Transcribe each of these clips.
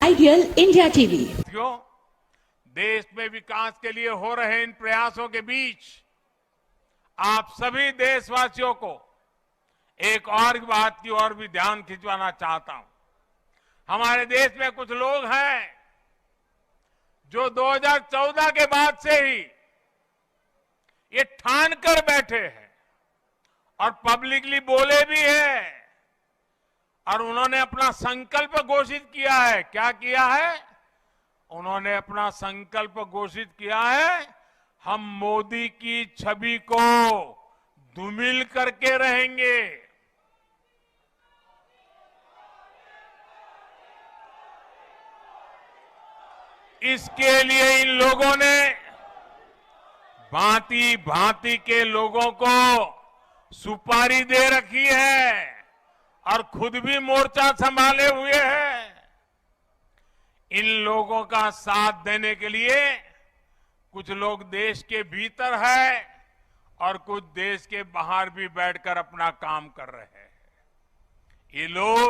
Ideal India TV. साथियों, देश में विकास के लिए हो रहे इन प्रयासों के बीच आप सभी देशवासियों को एक और बात की ओर भी ध्यान खिंचवाना चाहता हूं। हमारे देश में कुछ लोग हैं जो 2014 के बाद से ही ये ठान कर बैठे हैं और पब्लिकली बोले भी हैं और उन्होंने अपना संकल्प घोषित किया है। क्या किया है? उन्होंने अपना संकल्प घोषित किया है, हम मोदी की छवि को धूमिल करके रहेंगे। इसके लिए इन लोगों ने भांति भांति के लोगों को सुपारी दे रखी है और खुद भी मोर्चा संभाले हुए हैं। इन लोगों का साथ देने के लिए कुछ लोग देश के भीतर है और कुछ देश के बाहर भी बैठकर अपना काम कर रहे हैं। ये लोग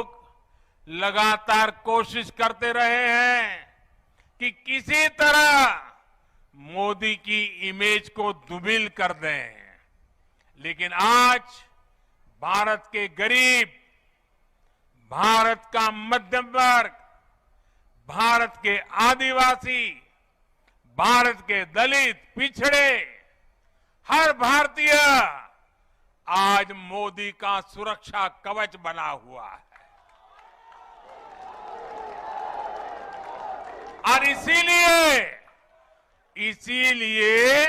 लगातार कोशिश करते रहे हैं कि किसी तरह मोदी की इमेज को धूमिल कर दें, लेकिन आज भारत के गरीब, भारत का मध्यम वर्ग, भारत के आदिवासी, भारत के दलित, पिछड़े, हर भारतीय आज मोदी का सुरक्षा कवच बना हुआ है। और इसीलिए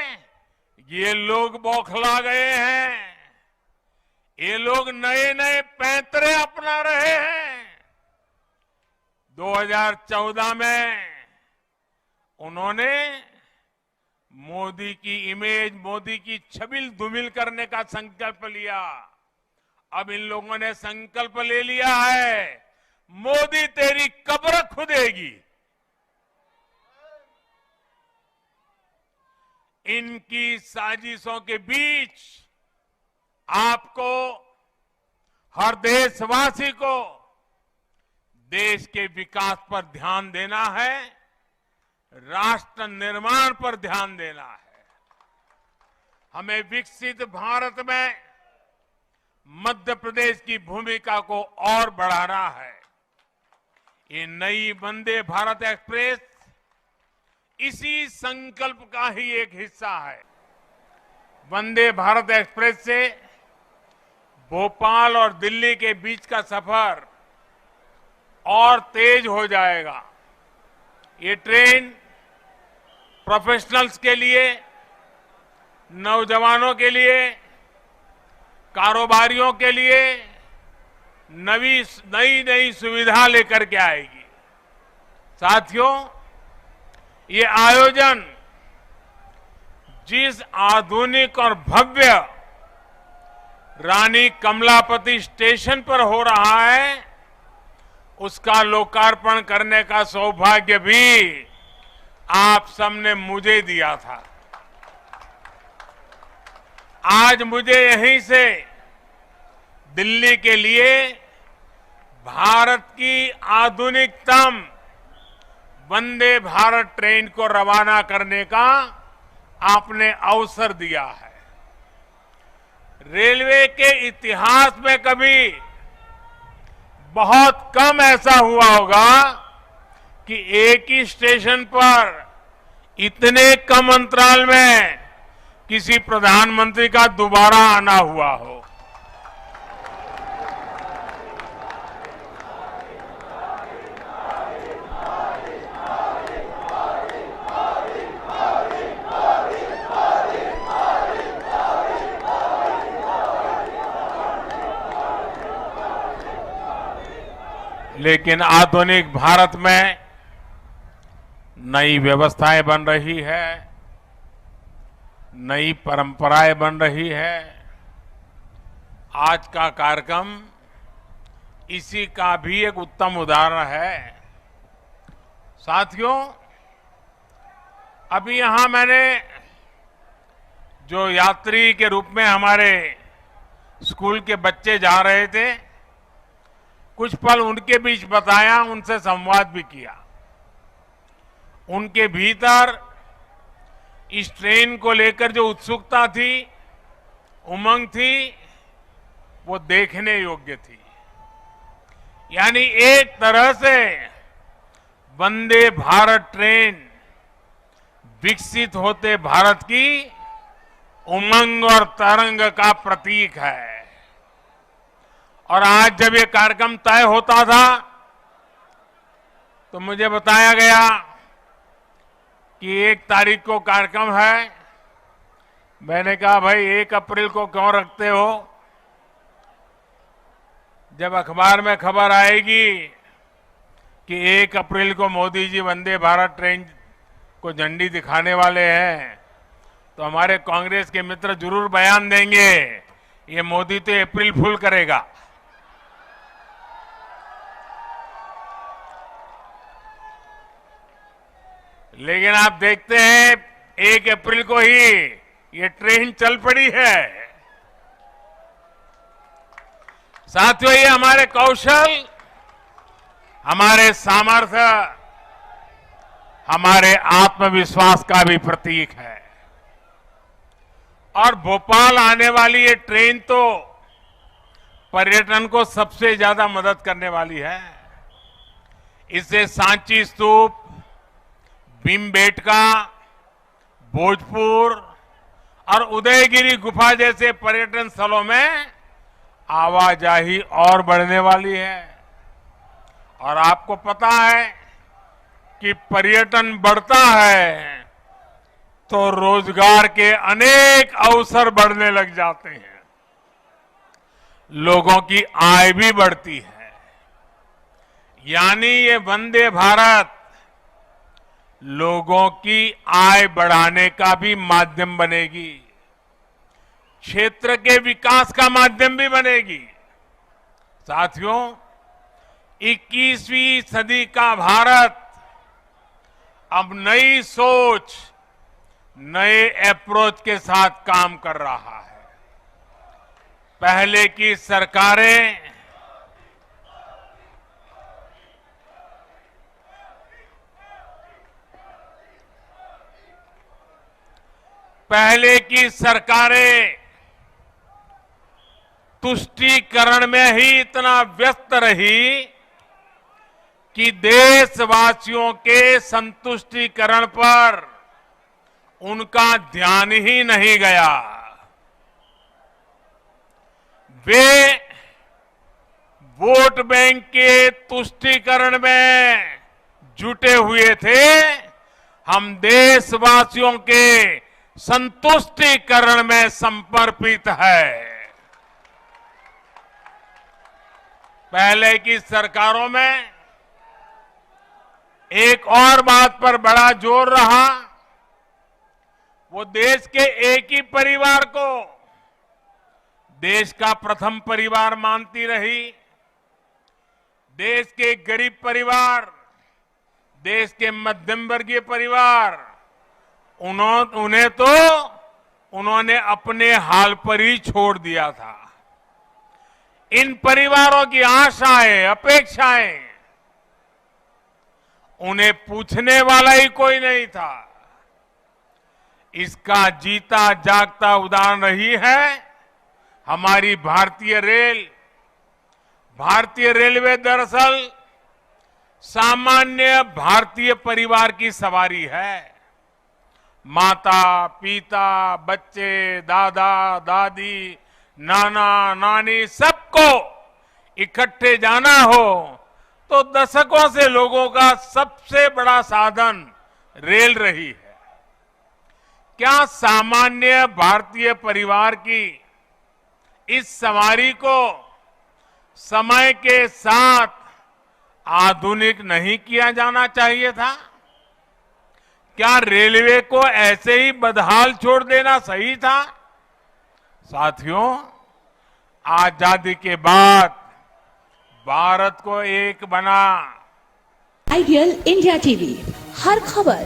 ये लोग बौखला गए हैं। ये लोग नए नए पैंतरे अपना रहे हैं। 2014 में उन्होंने मोदी की इमेज, मोदी की छवि धूमिल करने का संकल्प लिया। अब इन लोगों ने संकल्प ले लिया है, मोदी तेरी कब्र खुदेगी। इनकी साजिशों के बीच आपको, हर देशवासी को देश के विकास पर ध्यान देना है, राष्ट्र निर्माण पर ध्यान देना है। हमें विकसित भारत में मध्य प्रदेश की भूमिका को और बढ़ाना है। ये नई वंदे भारत एक्सप्रेस इसी संकल्प का ही एक हिस्सा है। वंदे भारत एक्सप्रेस से भोपाल और दिल्ली के बीच का सफर और तेज हो जाएगा। ये ट्रेन प्रोफेशनल्स के लिए, नौजवानों के लिए, कारोबारियों के लिए नई सुविधा लेकर के आएगी। साथियों, ये आयोजन जिस आधुनिक और भव्य रानी कमलापति स्टेशन पर हो रहा है, उसका लोकार्पण करने का सौभाग्य भी आप सबने मुझे दिया था। आज मुझे यहीं से दिल्ली के लिए भारत की आधुनिकतम वंदे भारत ट्रेन को रवाना करने का आपने अवसर दिया है। रेलवे के इतिहास में कभी बहुत कम ऐसा हुआ होगा कि एक ही स्टेशन पर इतने कम अंतराल में किसी प्रधानमंत्री का दोबारा आना हुआ हो। लेकिन आधुनिक भारत में नई व्यवस्थाएं बन रही है, नई परंपराएं बन रही है। आज का कार्यक्रम इसी का भी एक उत्तम उदाहरण है। साथियों, अभी यहां मैंने जो यात्री के रूप में हमारे स्कूल के बच्चे जा रहे थे, कुछ पल उनके बीच बताया, उनसे संवाद भी किया। उनके भीतर इस ट्रेन को लेकर जो उत्सुकता थी, उमंग थी, वो देखने योग्य थी। यानी एक तरह से वंदे भारत ट्रेन विकसित होते भारत की उमंग और तरंग का प्रतीक है। और आज जब ये कार्यक्रम तय होता था तो मुझे बताया गया कि 1 तारीख को कार्यक्रम है। मैंने कहा भाई 1 अप्रैल को क्यों रखते हो? जब अखबार में खबर आएगी कि 1 अप्रैल को मोदी जी वंदे भारत ट्रेन को झंडी दिखाने वाले हैं तो हमारे कांग्रेस के मित्र जरूर बयान देंगे, ये मोदी तो अप्रैल फूल करेगा। लेकिन आप देखते हैं 1 अप्रैल को ही ये ट्रेन चल पड़ी है। साथियों, ये हमारे कौशल, हमारे सामर्थ्य, हमारे आत्मविश्वास का भी प्रतीक है। और भोपाल आने वाली ये ट्रेन तो पर्यटन को सबसे ज्यादा मदद करने वाली है। इससे सांची स्तूप, भीमबेटका, भोजपुर और उदयगिरी गुफा जैसे पर्यटन स्थलों में आवाजाही और बढ़ने वाली है। और आपको पता है कि पर्यटन बढ़ता है तो रोजगार के अनेक अवसर बढ़ने लग जाते हैं, लोगों की आय भी बढ़ती है। यानी ये वंदे भारत लोगों की आय बढ़ाने का भी माध्यम बनेगी, क्षेत्र के विकास का माध्यम भी बनेगी। साथियों, 21वीं सदी का भारत अब नई सोच, नए अप्रोच के साथ काम कर रहा है। पहले की सरकारें तुष्टीकरण में ही इतना व्यस्त रही कि देशवासियों के संतुष्टीकरण पर उनका ध्यान ही नहीं गया। वे वोट बैंक के तुष्टीकरण में जुटे हुए थे। हम देशवासियों के संतुष्टीकरण में समर्पित है। पहले की सरकारों में एक और बात पर बड़ा जोर रहा, वो देश के एक ही परिवार को देश का प्रथम परिवार मानती रही। देश के गरीब परिवार, देश के मध्यम वर्गीय परिवार, उन्होंने अपने हाल पर ही छोड़ दिया था। इन परिवारों की आशाएं, अपेक्षाएं, उन्हें पूछने वाला ही कोई नहीं था। इसका जीता जागता उदाहरण रही है हमारी भारतीय रेल। भारतीय रेलवे दरअसल सामान्य भारतीय परिवार की सवारी है। माता, पिता, बच्चे, दादा, दादी, नाना, नानी, सबको इकट्ठे जाना हो तो दशकों से लोगों का सबसे बड़ा साधन रेल रही है। क्या सामान्य भारतीय परिवार की इस सवारी को समय के साथ आधुनिक नहीं किया जाना चाहिए था? क्या रेलवे को ऐसे ही बदहाल छोड़ देना सही था? साथियों, आजादी के बाद भारत को एक बना। आइडियल इंडिया टीवी, हर खबर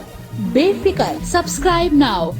बेफिक्र। Subscribe now.